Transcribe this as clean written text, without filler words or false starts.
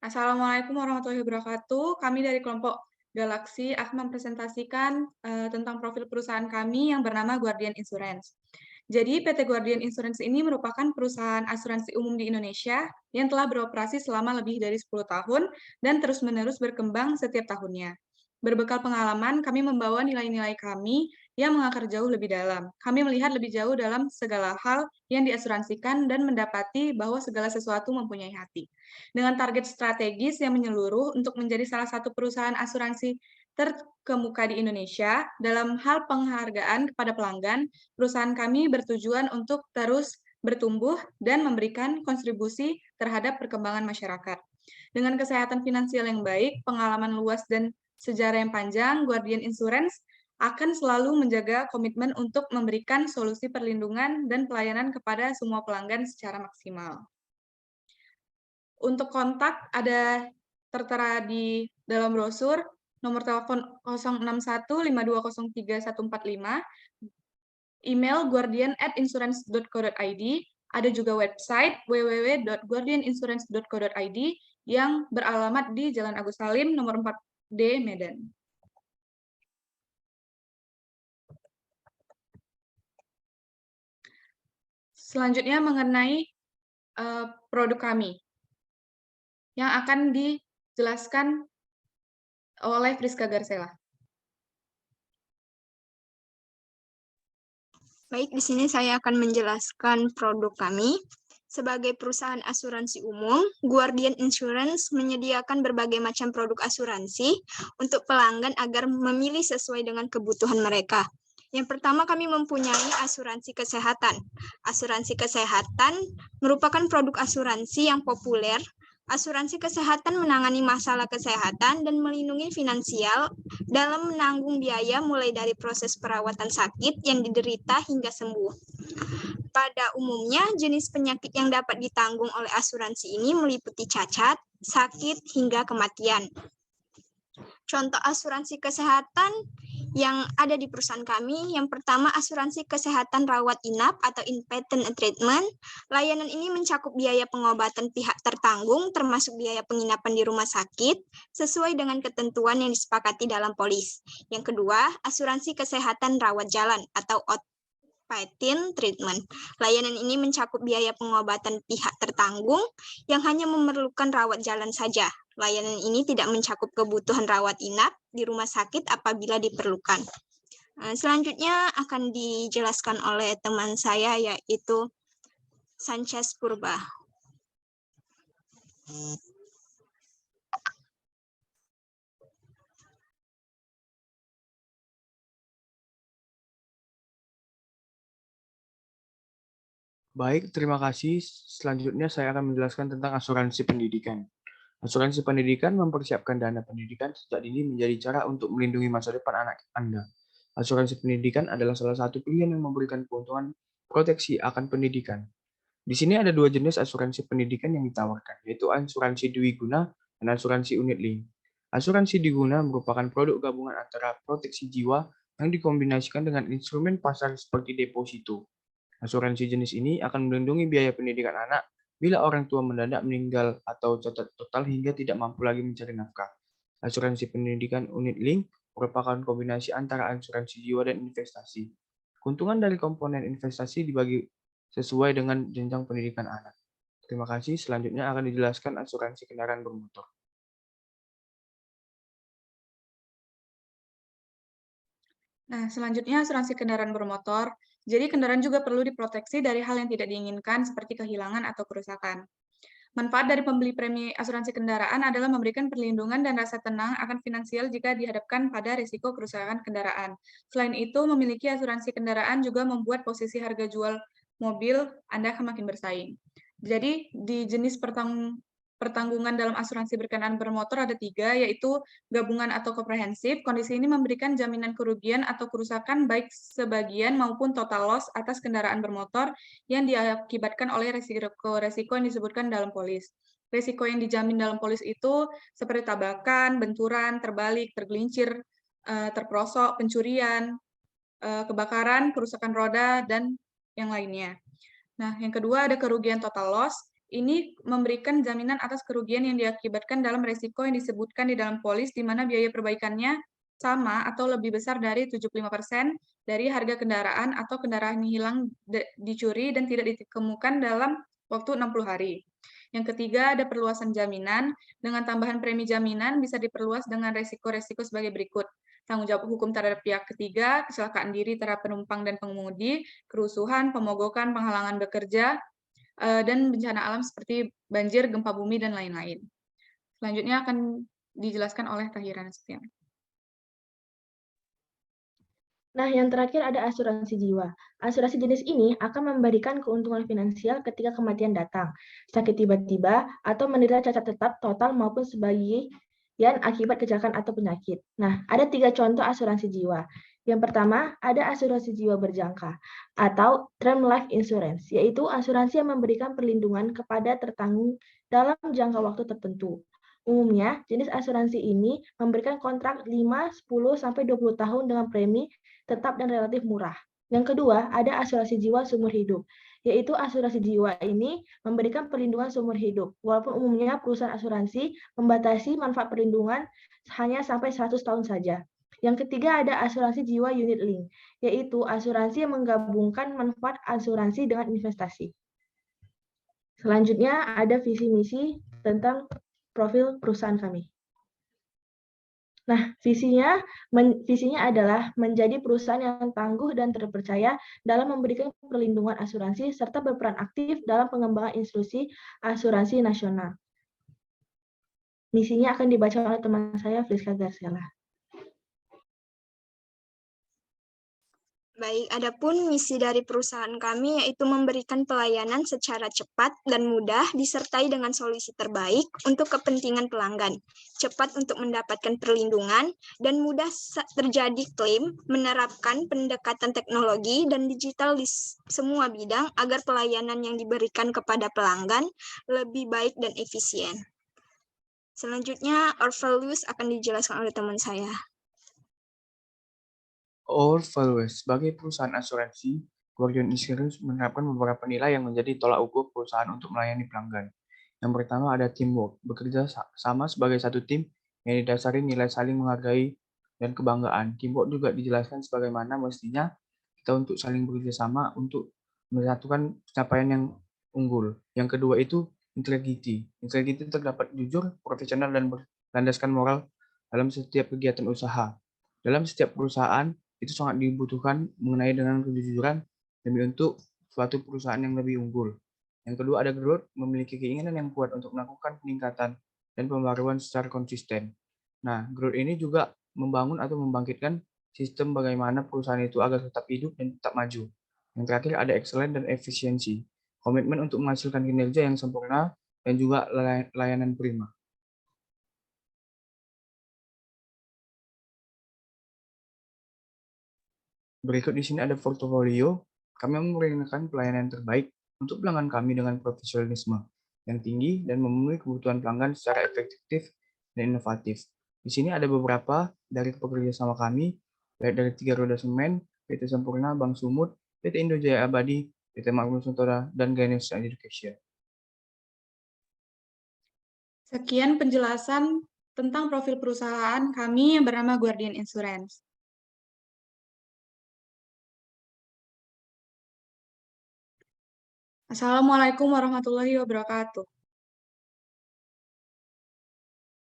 Assalamualaikum warahmatullahi wabarakatuh. Kami dari kelompok Galaksi akan mempresentasikan tentang profil perusahaan kami yang bernama Guardian Insurance. Jadi PT Guardian Insurance ini merupakan perusahaan asuransi umum di Indonesia yang telah beroperasi selama lebih dari 10 tahun dan terus-menerus berkembang setiap tahunnya. Berbekal pengalaman, kami membawa nilai-nilai kami yang mengakar jauh lebih dalam. Kami melihat lebih jauh dalam segala hal yang diasuransikan dan mendapati bahwa segala sesuatu mempunyai hati. Dengan target strategis yang menyeluruh untuk menjadi salah satu perusahaan asuransi terkemuka di Indonesia, dalam hal penghargaan kepada pelanggan, perusahaan kami bertujuan untuk terus bertumbuh dan memberikan kontribusi terhadap perkembangan masyarakat. Dengan kesehatan finansial yang baik, pengalaman luas dan sejarah yang panjang, Guardian Insurance akan selalu menjaga komitmen untuk memberikan solusi perlindungan dan pelayanan kepada semua pelanggan secara maksimal. Untuk kontak ada tertera di dalam brosur, nomor telepon 06152031145, email guardian@insurance.co.id, ada juga website www.guardianinsurance.co.id yang beralamat di Jalan Agus Salim, nomor 4D, Medan. Selanjutnya mengenai produk kami yang akan dijelaskan oleh Friska Garsela. Baik, di sini saya akan menjelaskan produk kami. Sebagai perusahaan asuransi umum, Guardian Insurance menyediakan berbagai macam produk asuransi untuk pelanggan agar memilih sesuai dengan kebutuhan mereka. Yang pertama, kami mempunyai asuransi kesehatan. Asuransi kesehatan merupakan produk asuransi yang populer. Asuransi kesehatan menangani masalah kesehatan dan melindungi finansial dalam menanggung biaya mulai dari proses perawatan sakit yang diderita hingga sembuh. Pada umumnya, jenis penyakit yang dapat ditanggung oleh asuransi ini meliputi cacat, sakit, hingga kematian. Contoh asuransi kesehatan yang ada di perusahaan kami, yang pertama asuransi kesehatan rawat inap atau inpatient treatment. Layanan ini mencakup biaya pengobatan pihak tertanggung termasuk biaya penginapan di rumah sakit sesuai dengan ketentuan yang disepakati dalam polis. Yang kedua, asuransi kesehatan rawat jalan atau outpatient treatment. Layanan ini mencakup biaya pengobatan pihak tertanggung yang hanya memerlukan rawat jalan saja. Layanan ini tidak mencakup kebutuhan rawat inap di rumah sakit apabila diperlukan. Selanjutnya akan dijelaskan oleh teman saya yaitu Sanchez Purba. Baik, terima kasih. Selanjutnya saya akan menjelaskan tentang asuransi pendidikan. Asuransi pendidikan mempersiapkan dana pendidikan sejak dini menjadi cara untuk melindungi masa depan anak Anda. Asuransi pendidikan adalah salah satu pilihan yang memberikan keuntungan proteksi akan pendidikan. Di sini ada dua jenis asuransi pendidikan yang ditawarkan, yaitu asuransi dwiguna dan asuransi unit link. Asuransi dwiguna merupakan produk gabungan antara proteksi jiwa yang dikombinasikan dengan instrumen pasar seperti deposito. Asuransi jenis ini akan melindungi biaya pendidikan anak bila orang tua mendadak meninggal atau cacat total hingga tidak mampu lagi mencari nafkah. Asuransi pendidikan unit link merupakan kombinasi antara asuransi jiwa dan investasi. Keuntungan dari komponen investasi dibagi sesuai dengan jenjang pendidikan anak. Terima kasih. Selanjutnya akan dijelaskan asuransi kendaraan bermotor. Nah, selanjutnya asuransi kendaraan bermotor. Jadi kendaraan juga perlu diproteksi dari hal yang tidak diinginkan seperti kehilangan atau kerusakan. Manfaat dari pembeli premi asuransi kendaraan adalah memberikan perlindungan dan rasa tenang akan finansial jika dihadapkan pada risiko kerusakan kendaraan. Selain itu, memiliki asuransi kendaraan juga membuat posisi harga jual mobil Anda akan makin bersaing. Jadi, di jenis pertanggungan dalam asuransi berkenaan bermotor ada 3, yaitu gabungan atau komprehensif. Kondisi ini memberikan jaminan kerugian atau kerusakan baik sebagian maupun total loss atas kendaraan bermotor yang diakibatkan oleh resiko-resiko yang disebutkan dalam polis. Risiko yang dijamin dalam polis itu seperti tabrakan, benturan, terbalik, tergelincir, terperosok, pencurian, kebakaran, kerusakan roda, dan yang lainnya. Nah, yang kedua ada kerugian total loss. Ini memberikan jaminan atas kerugian yang diakibatkan dalam resiko yang disebutkan di dalam polis, di mana biaya perbaikannya sama atau lebih besar dari 75% dari harga kendaraan atau kendaraan hilang dicuri dan tidak ditemukan dalam waktu 60 hari. Yang ketiga, ada perluasan jaminan. Dengan tambahan premi jaminan bisa diperluas dengan resiko-resiko sebagai berikut. Tanggung jawab hukum terhadap pihak ketiga, kecelakaan diri terhadap penumpang dan pengemudi, kerusuhan, pemogokan, penghalangan bekerja, dan bencana alam seperti banjir, gempa bumi, dan lain-lain. Selanjutnya akan dijelaskan oleh Tahira Nasution. Nah, yang terakhir ada asuransi jiwa. Asuransi jenis ini akan memberikan keuntungan finansial ketika kematian datang, sakit tiba-tiba, atau menderita cacat tetap total maupun sebagian akibat kecelakaan atau penyakit. Nah, ada 3 contoh asuransi jiwa. Yang pertama, ada asuransi jiwa berjangka atau term life insurance, yaitu asuransi yang memberikan perlindungan kepada tertanggung dalam jangka waktu tertentu. Umumnya, jenis asuransi ini memberikan kontrak 5, 10, sampai 20 tahun dengan premi tetap dan relatif murah. Yang kedua, ada asuransi jiwa seumur hidup, yaitu asuransi jiwa ini memberikan perlindungan seumur hidup, walaupun umumnya perusahaan asuransi membatasi manfaat perlindungan hanya sampai 100 tahun saja. Yang ketiga ada asuransi jiwa unit link, yaitu asuransi yang menggabungkan manfaat asuransi dengan investasi. Selanjutnya ada visi misi tentang profil perusahaan kami. Nah, visinya adalah menjadi perusahaan yang tangguh dan terpercaya dalam memberikan perlindungan asuransi serta berperan aktif dalam pengembangan institusi asuransi nasional. Misinya akan dibaca oleh teman saya, Friska Garcella. Baik, adapun misi dari perusahaan kami yaitu memberikan pelayanan secara cepat dan mudah disertai dengan solusi terbaik untuk kepentingan pelanggan, cepat untuk mendapatkan perlindungan, dan mudah terjadi klaim, menerapkan pendekatan teknologi dan digital di semua bidang agar pelayanan yang diberikan kepada pelanggan lebih baik dan efisien. Selanjutnya, our values akan dijelaskan oleh teman saya. Our values sebagai perusahaan asuransi, Guardian Insurance menerapkan beberapa nilai yang menjadi tolak ukur perusahaan untuk melayani pelanggan. Yang pertama ada teamwork, bekerja sama sebagai satu tim yang didasari nilai saling menghargai dan kebanggaan. Teamwork juga dijelaskan sebagaimana mestinya kita untuk saling bekerja sama untuk menyatukan pencapaian yang unggul. Yang kedua itu integrity. Integrity terdapat jujur, profesional, dan berlandaskan moral dalam setiap kegiatan usaha. Dalam setiap perusahaan, itu sangat dibutuhkan mengenai dengan kejujuran demi untuk suatu perusahaan yang lebih unggul. Yang kedua ada growth, memiliki keinginan yang kuat untuk melakukan peningkatan dan pembaruan secara konsisten. Nah, growth ini juga membangun atau membangkitkan sistem bagaimana perusahaan itu agar tetap hidup dan tetap maju. Yang terakhir ada excellence dan efisiensi, komitmen untuk menghasilkan kinerja yang sempurna dan juga layanan prima. Berikut di sini ada portofolio. Kami memberikan pelayanan terbaik untuk pelanggan kami dengan profesionalisme yang tinggi dan memenuhi kebutuhan pelanggan secara efektif dan inovatif. Di sini ada beberapa dari pekerja sama kami, baik dari 3 Roda Semen, PT Sempurna, Bank Sumut, PT Indojaya Abadi, PT Makmur Nusantara, dan Ganesh Education. Sekian penjelasan tentang profil perusahaan kami yang bernama Guardian Insurance. Assalamualaikum warahmatullahi wabarakatuh.